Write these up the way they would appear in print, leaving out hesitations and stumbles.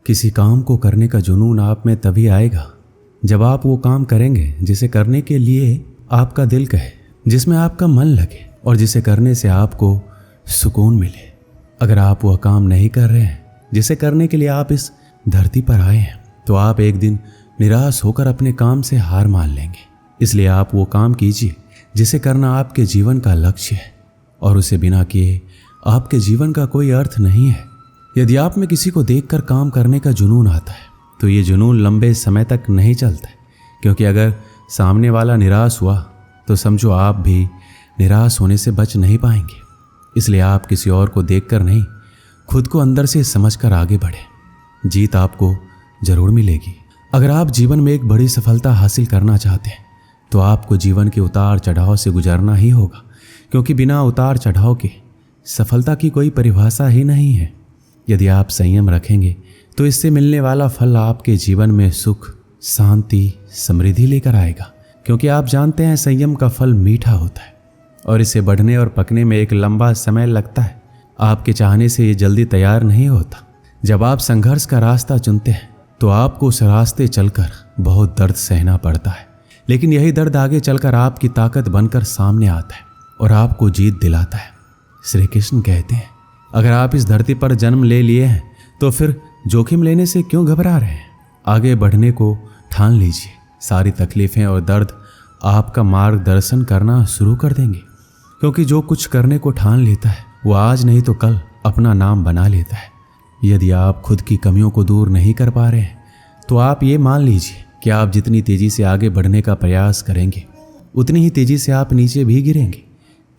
किसी काम को करने का जुनून आप में तभी आएगा जब आप वो काम करेंगे जिसे करने के लिए आपका दिल कहे, जिसमें आपका मन लगे और जिसे करने से आपको सुकून मिले। अगर आप वह काम नहीं कर रहे हैं जिसे करने के लिए आप इस धरती पर आए हैं, तो आप एक दिन निराश होकर अपने काम से हार मान लेंगे। इसलिए आप वो काम कीजिए जिसे करना आपके जीवन का लक्ष्य है, और उसे बिना किए आपके जीवन का कोई अर्थ नहीं है। यदि आप में किसी को देखकर काम करने का जुनून आता है, तो ये जुनून लंबे समय तक नहीं चलता है, क्योंकि अगर सामने वाला निराश हुआ तो समझो आप भी निराश होने से बच नहीं पाएंगे। इसलिए आप किसी और को देखकर नहीं, खुद को अंदर से समझकर आगे बढ़ें। जीत आपको जरूर मिलेगी। अगर आप जीवन में एक बड़ी सफलता हासिल करना चाहते हैं, तो आपको जीवन के उतार चढ़ाव से गुजरना ही होगा, क्योंकि बिना उतार चढ़ाव के सफलता की कोई परिभाषा ही नहीं है। यदि आप संयम रखेंगे तो इससे मिलने वाला फल आपके जीवन में सुख, शांति, समृद्धि लेकर आएगा, क्योंकि आप जानते हैं संयम का फल मीठा होता है और इसे बढ़ने और पकने में एक लंबा समय लगता है। आपके चाहने से ये जल्दी तैयार नहीं होता। जब आप संघर्ष का रास्ता चुनते हैं तो आपको उस रास्ते चलकर बहुत दर्द सहना पड़ता है, लेकिन यही दर्द आगे चलकर आपकी ताकत बनकर सामने आता है और आपको जीत दिलाता है। श्री कृष्ण कहते हैं, अगर आप इस धरती पर जन्म ले लिए हैं तो फिर जोखिम लेने से क्यों घबरा रहे हैं? आगे बढ़ने को ठान लीजिए। सारी तकलीफें और दर्द आपका मार्गदर्शन करना शुरू कर देंगे, क्योंकि जो कुछ करने को ठान लेता है वो आज नहीं तो कल अपना नाम बना लेता है। यदि आप खुद की कमियों को दूर नहीं कर पा रहे हैं, तो आप ये मान लीजिए कि आप जितनी तेजी से आगे बढ़ने का प्रयास करेंगे, उतनी ही तेजी से आप नीचे भी गिरेंगे।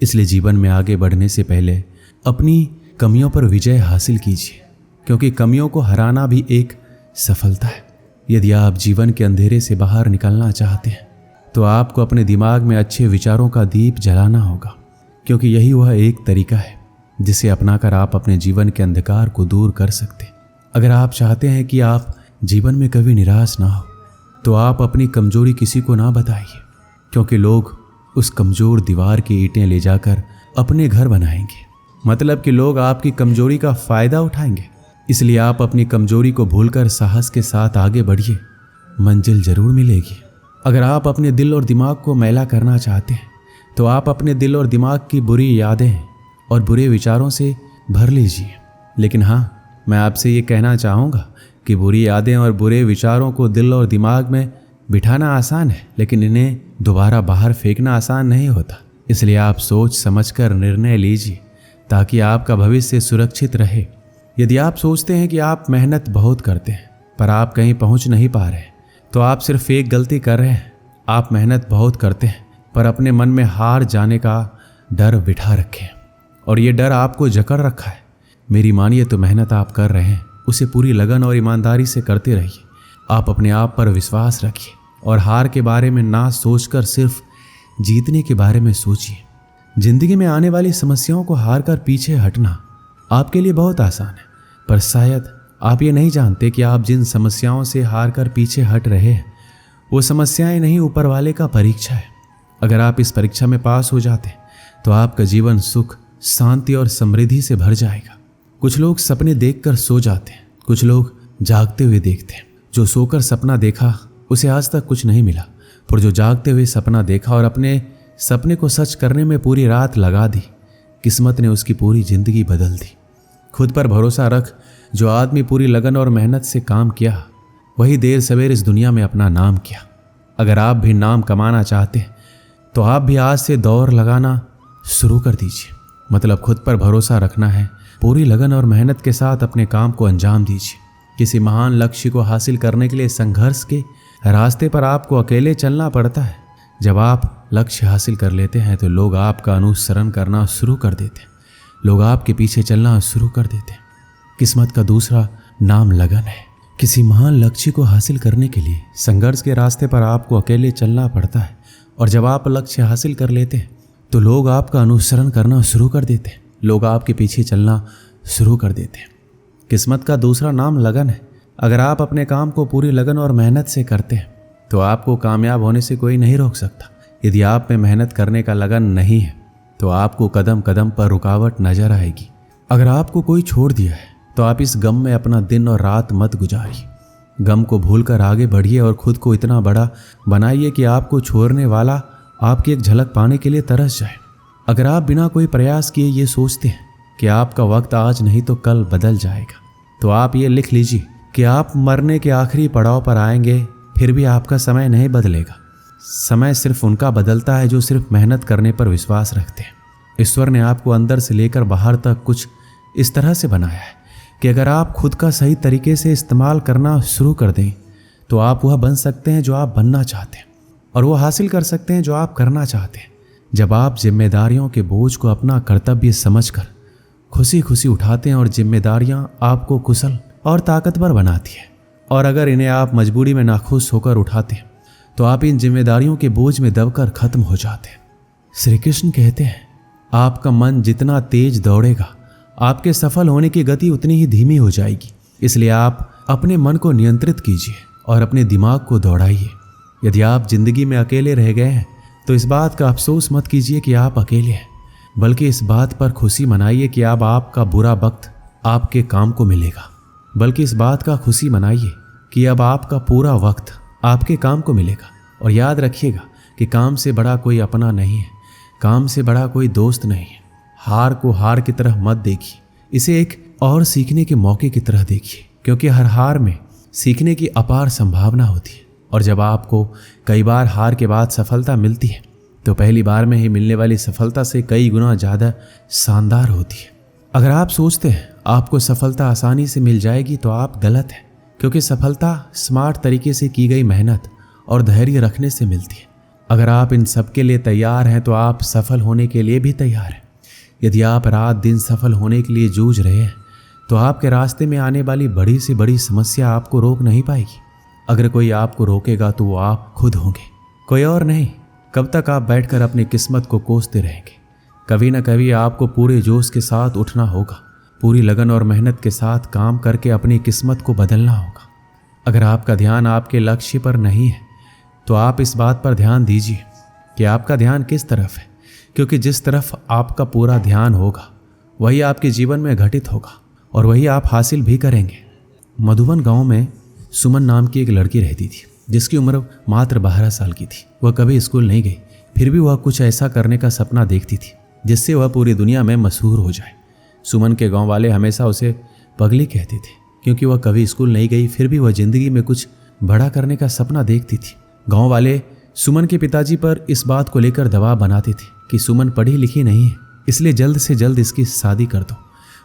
इसलिए जीवन में आगे बढ़ने से पहले अपनी कमियों पर विजय हासिल कीजिए, क्योंकि कमियों को हराना भी एक सफलता है। यदि आप जीवन के अंधेरे से बाहर निकलना चाहते हैं, तो आपको अपने दिमाग में अच्छे विचारों का दीप जलाना होगा, क्योंकि यही वह एक तरीका है जिसे अपनाकर आप अपने जीवन के अंधकार को दूर कर सकते हैं। अगर आप चाहते हैं कि आप जीवन में कभी निराश ना हो, तो आप अपनी कमजोरी किसी को ना बताइए, क्योंकि लोग उस कमजोर दीवार की ईंटें ले जाकर अपने घर बनाएंगे। मतलब कि लोग आपकी कमजोरी का फायदा उठाएंगे। इसलिए आप अपनी कमजोरी को भूलकर साहस के साथ आगे बढ़िए, मंजिल जरूर मिलेगी। अगर आप अपने दिल और दिमाग को मैला करना चाहते हैं, तो आप अपने दिल और दिमाग की बुरी यादें और बुरे विचारों से भर लीजिए। लेकिन हाँ, मैं आपसे ये कहना चाहूँगा कि बुरी यादें और बुरे विचारों को दिल और दिमाग में बिठाना आसान है, लेकिन इन्हें दोबारा बाहर फेंकना आसान नहीं होता। इसलिए आप सोच समझकर निर्णय लीजिए, ताकि आपका भविष्य सुरक्षित रहे। यदि आप सोचते हैं कि आप मेहनत बहुत करते हैं पर आप कहीं पहुंच नहीं पा रहे, तो आप सिर्फ एक गलती कर रहे हैं। आप मेहनत बहुत करते हैं पर अपने मन में हार जाने का डर बिठा रखे, और ये डर आपको जकड़ रखा है। मेरी मानिए तो मेहनत आप कर रहे हैं, उसे पूरी लगन और ईमानदारी से करते रहिए। आप अपने आप पर विश्वास रखिए और हार के बारे में ना सोचकर सिर्फ जीतने के बारे में सोचिए। जिंदगी में आने वाली समस्याओं को हार कर पीछे हटना आपके लिए बहुत आसान है, पर शायद आप ये नहीं जानते कि आप जिन समस्याओं से हार कर पीछे हट रहे हैं, वो समस्याएं नहीं, ऊपर वाले का परीक्षा है। अगर आप इस परीक्षा में पास हो जाते हैं, तो आपका जीवन सुख, शांति और समृद्धि से भर जाएगा। कुछ लोग सपने देखकर सो जाते हैं, कुछ लोग जागते हुए देखते हैं। जो सोकर सपना देखा उसे आज तक कुछ नहीं मिला, पर जो जागते हुए सपना देखा और अपने सपने को सच करने में पूरी रात लगा दी, किस्मत ने उसकी पूरी जिंदगी बदल दी। खुद पर भरोसा रख। जो आदमी पूरी लगन और मेहनत से काम किया, वही देर सवेर इस दुनिया में अपना नाम किया। अगर आप भी नाम कमाना चाहते हैं, तो आप भी आज से दौड़ लगाना शुरू कर दीजिए। मतलब खुद पर भरोसा रखना है, पूरी लगन और मेहनत के साथ अपने काम को अंजाम दीजिए। किसी महान लक्ष्य को हासिल करने के लिए संघर्ष के रास्ते पर आपको अकेले चलना पड़ता है। जब आप लक्ष्य हासिल कर लेते हैं, तो लोग आपका अनुसरण करना शुरू कर देते हैं, लोग आपके पीछे चलना शुरू कर देते हैं। किस्मत का दूसरा नाम लगन है। किसी महान लक्ष्य को हासिल करने के लिए संघर्ष के रास्ते पर आपको अकेले चलना पड़ता है, और जब आप लक्ष्य हासिल कर लेते हैं, तो लोग आपका अनुसरण करना शुरू कर देते हैं, लोग आपके पीछे चलना शुरू कर देते हैं। किस्मत का दूसरा नाम लगन है। अगर आप अपने काम को पूरी लगन और मेहनत से करते हैं, तो आपको कामयाब होने से कोई नहीं रोक सकता। यदि आप में मेहनत करने का लगन नहीं है, तो आपको कदम कदम पर रुकावट नजर आएगी। अगर आपको कोई छोड़ दिया है, तो आप इस गम में अपना दिन और रात मत गुजारिए। गम को भूलकर आगे बढ़िए और खुद को इतना बड़ा बनाइए कि आपको छोड़ने वाला आपकी एक झलक पाने के लिए तरस जाए। अगर आप बिना कोई प्रयास किए ये सोचते हैं कि आपका वक्त आज नहीं तो कल बदल जाएगा, तो आप ये लिख लीजिए कि आप मरने के आखिरी पड़ाव पर आएंगे, फिर भी आपका समय नहीं बदलेगा। समय सिर्फ उनका बदलता है जो सिर्फ मेहनत करने पर विश्वास रखते हैं। ईश्वर ने आपको अंदर से लेकर बाहर तक कुछ इस तरह से बनाया है कि अगर आप खुद का सही तरीके से इस्तेमाल करना शुरू कर दें तो आप वह बन सकते हैं जो आप बनना चाहते हैं और वो हासिल कर सकते हैं जो आप करना चाहते हैं। जब आप जिम्मेदारियों के बोझ को अपना कर्तव्य समझकर खुशी खुशी उठाते हैं और जिम्मेदारियां आपको कुशल और ताकतवर बनाती हैं, और अगर इन्हें आप मजबूरी में नाखुश होकर उठाते हैं तो आप इन जिम्मेदारियों के बोझ में दबकर खत्म हो जाते हैं। श्री कृष्ण कहते हैं, आपका मन जितना तेज दौड़ेगा आपके सफल होने की गति उतनी ही धीमी हो जाएगी। इसलिए आप अपने मन को नियंत्रित कीजिए और अपने दिमाग को दौड़ाइए। यदि आप जिंदगी में अकेले रह गए हैं तो इस बात का अफसोस मत कीजिए कि आप अकेले हैं, बल्कि इस बात पर खुशी मनाइए कि अब आपका बुरा वक्त आपके काम को मिलेगा। बल्कि इस बात का खुशी मनाइए कि अब आपका पूरा वक्त आपके काम को मिलेगा। और याद रखिएगा कि काम से बड़ा कोई अपना नहीं है, काम से बड़ा कोई दोस्त नहीं है। हार को हार की तरह मत देखिए, इसे एक और सीखने के मौके की तरह देखिए, क्योंकि हर हार में सीखने की अपार संभावना होती है। और जब आपको कई बार हार के बाद सफलता मिलती है तो पहली बार में ही मिलने वाली सफलता से कई गुना ज़्यादा शानदार होती है। अगर आप सोचते हैं आपको सफलता आसानी से मिल जाएगी तो आप गलत हैं, क्योंकि सफलता स्मार्ट तरीके से की गई मेहनत और धैर्य रखने से मिलती है। अगर आप इन सब के लिए तैयार हैं तो आप सफल होने के लिए भी तैयार हैं। यदि आप रात दिन सफल होने के लिए जूझ रहे हैं तो आपके रास्ते में आने वाली बड़ी से बड़ी समस्या आपको रोक नहीं पाएगी। अगर कोई आपको रोकेगा तो वो आप खुद होंगे, कोई और नहीं। कब तक आप बैठकर अपनी किस्मत को कोसते रहेंगे? कभी ना कभी आपको पूरे जोश के साथ उठना होगा, पूरी लगन और मेहनत के साथ काम करके अपनी किस्मत को बदलना होगा। अगर आपका ध्यान आपके लक्ष्य पर नहीं है तो आप इस बात पर ध्यान दीजिए कि आपका ध्यान किस तरफ है, क्योंकि जिस तरफ आपका पूरा ध्यान होगा वही आपके जीवन में घटित होगा और वही आप हासिल भी करेंगे। मधुबन गांव में सुमन नाम की एक लड़की रहती थी जिसकी उम्र मात्र 12 साल की थी। वह कभी स्कूल नहीं गई, फिर भी वह कुछ ऐसा करने का सपना देखती थी जिससे वह पूरी दुनिया में मशहूर हो जाए। सुमन के गांव वाले हमेशा उसे पगली कहते थे, क्योंकि वह कभी स्कूल नहीं गई, फिर भी वह जिंदगी में कुछ बड़ा करने का सपना देखती थी। गांव वाले सुमन के पिताजी पर इस बात को लेकर दबाव बनाते थे कि सुमन पढ़ी लिखी नहीं है, इसलिए जल्द से जल्द इसकी शादी कर दो,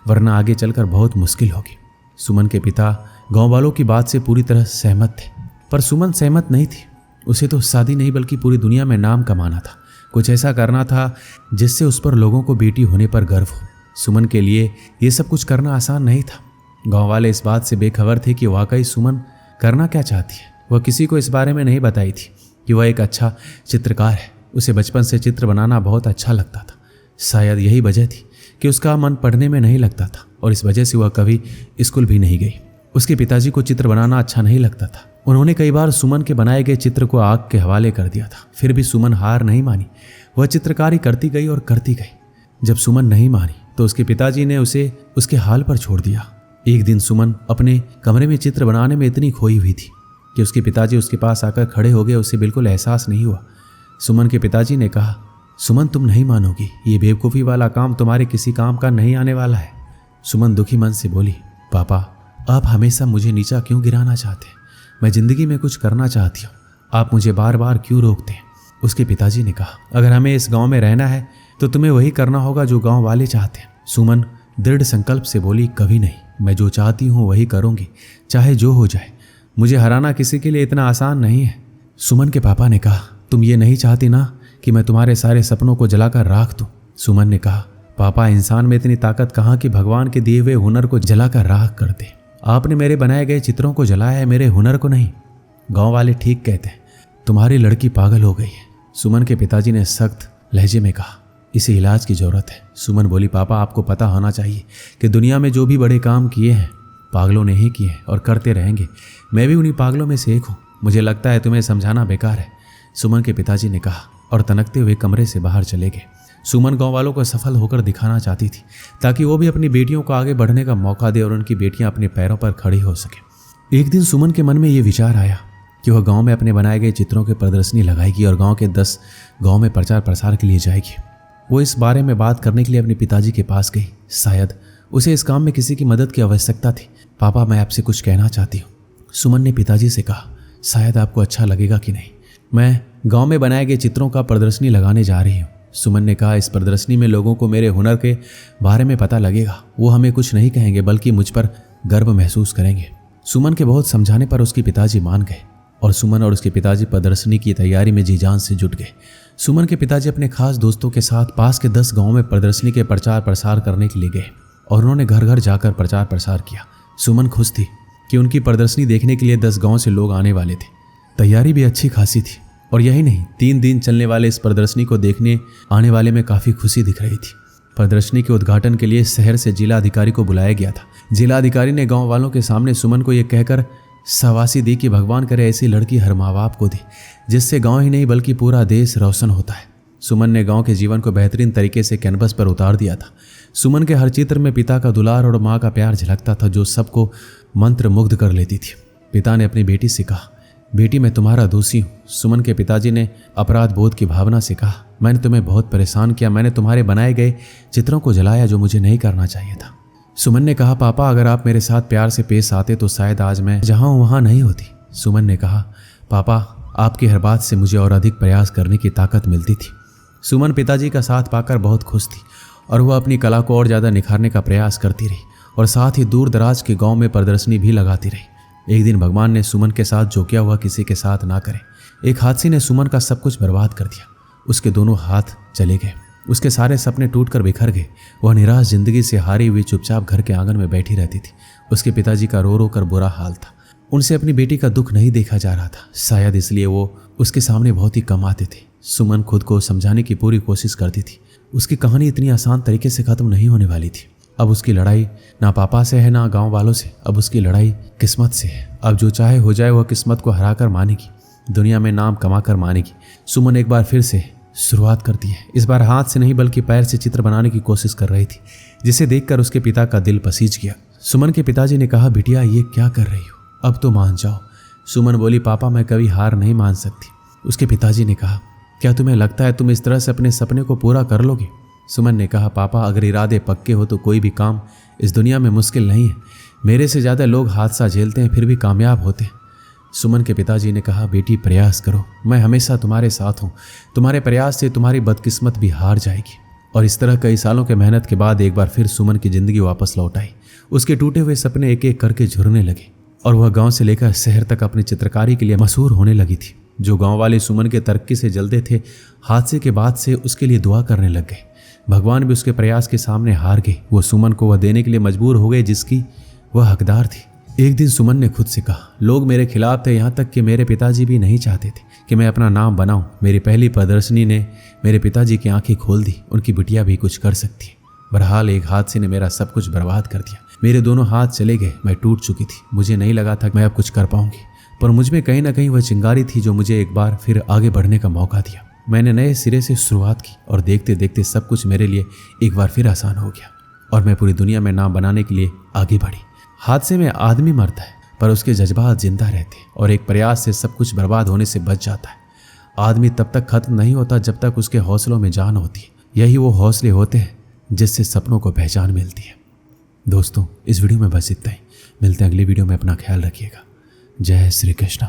वरना आगे चलकर बहुत मुश्किल होगी। सुमन के पिता गांव वालों की बात से पूरी तरह सहमत थे, पर सुमन सहमत नहीं थी। उसे तो शादी नहीं बल्कि पूरी दुनिया में नाम कमाना था, कुछ ऐसा करना था जिससे उस पर लोगों को बेटी होने पर गर्व हो। सुमन के लिए ये सब कुछ करना आसान नहीं था। गांव वाले इस बात से बेखबर थे कि वाकई सुमन करना क्या चाहती है। वह किसी को इस बारे में नहीं बताई थी कि वह एक अच्छा चित्रकार है। उसे बचपन से चित्र बनाना बहुत अच्छा लगता था। शायद यही वजह थी कि उसका मन पढ़ने में नहीं लगता था और इस वजह से वह कभी स्कूल भी नहीं गई। उसके पिताजी को चित्र बनाना अच्छा नहीं लगता था। उन्होंने कई बार सुमन के बनाए गए चित्र को आग के हवाले कर दिया था, फिर भी सुमन हार नहीं मानी। वह चित्रकारी करती गई और करती गई। जब सुमन नहीं मानी तो उसके पिताजी ने उसे उसके हाल पर छोड़ दिया। एक दिन सुमन अपने कमरे में चित्र बनाने में इतनी खोई हुई थी कि उसके पिताजी उसके पास आकर खड़े हो गए। उसे बिल्कुल एहसास नहीं हुआ। सुमन के पिताजी ने कहा, सुमन तुम नहीं मानोगी, ये बेवकूफ़ी वाला काम तुम्हारे किसी काम का नहीं आने वाला है। सुमन दुखी मन से बोली, पापा आप हमेशा मुझे नीचा क्यों गिराना चाहते हैं? मैं ज़िंदगी में कुछ करना चाहती हूँ, आप मुझे बार बार क्यों रोकते हैं? उसके पिताजी ने कहा, अगर हमें इस गांव में रहना है तो तुम्हें वही करना होगा जो गांव वाले चाहते हैं। सुमन दृढ़ संकल्प से बोली, कभी नहीं, मैं जो चाहती हूँ वही करूँगी, चाहे जो हो जाए। मुझे हराना किसी के लिए इतना आसान नहीं है। सुमन के पापा ने कहा, तुम ये नहीं चाहती ना कि मैं तुम्हारे सारे सपनों को जलाकर राख दूँ? सुमन ने कहा, पापा इंसान में इतनी ताकत कहाँ कि भगवान के दिए हुए हुनर को जलाकर राख कर दे। आपने मेरे बनाए गए चित्रों को जलाया है, मेरे हुनर को नहीं। गांव वाले ठीक कहते हैं, तुम्हारी लड़की पागल हो गई है। सुमन के पिताजी ने सख्त लहजे में कहा, इसे इलाज की जरूरत है। सुमन बोली, पापा आपको पता होना चाहिए कि दुनिया में जो भी बड़े काम किए हैं पागलों ने ही किए हैं और करते रहेंगे। मैं भी उन्हीं पागलों में से एक हूँ। मुझे लगता है तुम्हें समझाना बेकार है। सुमन के पिताजी ने कहा और तनकते हुए कमरे से बाहर चले गए। सुमन गांव वालों को सफल होकर दिखाना चाहती थी ताकि वो भी अपनी बेटियों को आगे बढ़ने का मौका दे और उनकी बेटियां अपने पैरों पर खड़ी हो सके। एक दिन सुमन के मन में ये विचार आया कि वह गांव में अपने बनाए गए चित्रों की प्रदर्शनी लगाएगी और गांव के 10 गांव में प्रचार प्रसार के लिए जाएगी। वो इस बारे में बात करने के लिए अपने पिताजी के पास गई। शायद उसे इस काम में किसी की मदद की आवश्यकता थी। पापा, मैं आपसे कुछ कहना चाहती हूँ, सुमन ने पिताजी से कहा। शायद आपको अच्छा लगेगा कि नहीं, मैं गांव में बनाए गए चित्रों का प्रदर्शनी लगाने जा रही हूँ। सुमन ने कहा, इस प्रदर्शनी में लोगों को मेरे हुनर के बारे में पता लगेगा। वो हमें कुछ नहीं कहेंगे बल्कि मुझ पर गर्व महसूस करेंगे। सुमन के बहुत समझाने पर उसके पिताजी मान गए और सुमन और उसके पिताजी प्रदर्शनी की तैयारी में जी जान से जुट गए। सुमन के पिताजी अपने खास दोस्तों के साथ पास के 10 गाँव में प्रदर्शनी के प्रचार प्रसार करने के लिए गए और उन्होंने घर घर जाकर प्रचार प्रसार किया। सुमन खुश थी कि उनकी प्रदर्शनी देखने के लिए 10 गाँव से लोग आने वाले थे। तैयारी भी अच्छी खासी थी और यही नहीं, 3 दिन चलने वाले इस प्रदर्शनी को देखने आने वाले में काफ़ी खुशी दिख रही थी। प्रदर्शनी के उद्घाटन के लिए शहर से जिला अधिकारी को बुलाया गया था। जिला अधिकारी ने गांव वालों के सामने सुमन को यह कहकर शाबाशी दी कि भगवान करे ऐसी लड़की हर माँ बाप को दे जिससे गांव ही नहीं बल्कि पूरा देश रोशन होता है। सुमन ने गांव के जीवन को बेहतरीन तरीके से कैनवस पर उतार दिया था। सुमन के हर चित्र में पिता का दुलार और माँ का प्यार झलकता था जो सबको मंत्र मुग्ध कर लेती थी। पिता ने अपनी बेटी से कहा, बेटी मैं तुम्हारा दोषी हूँ। सुमन के पिताजी ने अपराध बोध की भावना से कहा, मैंने तुम्हें बहुत परेशान किया, मैंने तुम्हारे बनाए गए चित्रों को जलाया जो मुझे नहीं करना चाहिए था। सुमन ने कहा, पापा अगर आप मेरे साथ प्यार से पेश आते तो शायद आज मैं जहाँ हूँ वहाँ नहीं होती। सुमन ने कहा, पापा आपकी हर बात से मुझे और अधिक प्रयास करने की ताकत मिलती थी। सुमन पिताजी का साथ पाकर बहुत खुश थी और वह अपनी कला को और ज़्यादा निखारने का प्रयास करती रही और साथ ही दूर दराज के गाँव में प्रदर्शनी भी लगाती रही। एक दिन भगवान ने सुमन के साथ जो किया हुआ किसी के साथ ना करे। एक हादसे ने सुमन का सब कुछ बर्बाद कर दिया। उसके दोनों हाथ चले गए, उसके सारे सपने टूटकर बिखर गए। वह निराश जिंदगी से हारी हुई चुपचाप घर के आंगन में बैठी रहती थी। उसके पिताजी का रो रो कर बुरा हाल था। उनसे अपनी बेटी का दुख नहीं देखा जा रहा था, शायद इसलिए वो उसके सामने बहुत ही कम आते थे। सुमन खुद को समझाने की पूरी कोशिश करती थी। उसकी कहानी इतनी आसान तरीके से खत्म नहीं होने वाली थी। अब उसकी लड़ाई ना पापा से है ना गांव वालों से, अब उसकी लड़ाई किस्मत से है। अब जो चाहे हो जाए वह किस्मत को हराकर मानेगी, दुनिया में नाम कमाकर मानेगी। सुमन एक बार फिर से शुरुआत करती है। इस बार हाथ से नहीं बल्कि पैर से चित्र बनाने की कोशिश कर रही थी, जिसे देखकर उसके पिता का दिल पसीज गया। सुमन के पिताजी ने कहा, बिटिया ये क्या कर रही हो, अब तो मान जाओ। सुमन बोली, पापा मैं कभी हार नहीं मान सकती। उसके पिताजी ने कहा, क्या तुम्हें लगता है तुम इस तरह से अपने सपने को पूरा कर लोगे? सुमन ने कहा, पापा अगर इरादे पक्के हो तो कोई भी काम इस दुनिया में मुश्किल नहीं है। मेरे से ज़्यादा लोग हादसा झेलते हैं फिर भी कामयाब होते हैं। सुमन के पिताजी ने कहा, बेटी प्रयास करो, मैं हमेशा तुम्हारे साथ हूँ। तुम्हारे प्रयास से तुम्हारी बदकिस्मत भी हार जाएगी। और इस तरह कई सालों के मेहनत के बाद एक बार फिर सुमन की ज़िंदगी वापस लौट आई। उसके टूटे हुए सपने एक एक करके झुरने लगे और वह गाँव से लेकर शहर तक अपनी चित्रकारी के लिए मशहूर होने लगी थी। जो गाँव वाले सुमन के तरक्की से जलते थे, हादसे के बाद से उसके लिए दुआ करने लग गए। भगवान भी उसके प्रयास के सामने हार गए। वो सुमन को वह देने के लिए मजबूर हो गए जिसकी वह हकदार थी। एक दिन सुमन ने खुद से कहा, लोग मेरे खिलाफ थे, यहाँ तक कि मेरे पिताजी भी नहीं चाहते थे कि मैं अपना नाम बनाऊं। मेरी पहली प्रदर्शनी ने मेरे पिताजी की आंखें खोल दी, उनकी बिटिया भी कुछ कर सकती है। बहरहाल एक हादसे ने मेरा सब कुछ बर्बाद कर दिया। मेरे दोनों हाथ चले गए, मैं टूट चुकी थी। मुझे नहीं लगा था कि मैं अब कुछ कर पाऊंगी, पर मुझ में कहीं ना कहीं वह चिंगारी थी जो मुझे एक बार फिर आगे बढ़ने का मौका दिया। मैंने नए सिरे से शुरुआत की और देखते देखते सब कुछ मेरे लिए एक बार फिर आसान हो गया और मैं पूरी दुनिया में नाम बनाने के लिए आगे बढ़ी। हादसे में आदमी मरता है पर उसके जज्बात जिंदा रहते हैं और एक प्रयास से सब कुछ बर्बाद होने से बच जाता है। आदमी तब तक खत्म नहीं होता जब तक उसके हौसलों में जान होती है। यही वो हौसले होते हैं जिससे सपनों को पहचान मिलती है। दोस्तों इस वीडियो में बस इतना ही। मिलते हैं अगली वीडियो में। अपना ख्याल रखिएगा। जय श्री कृष्ण।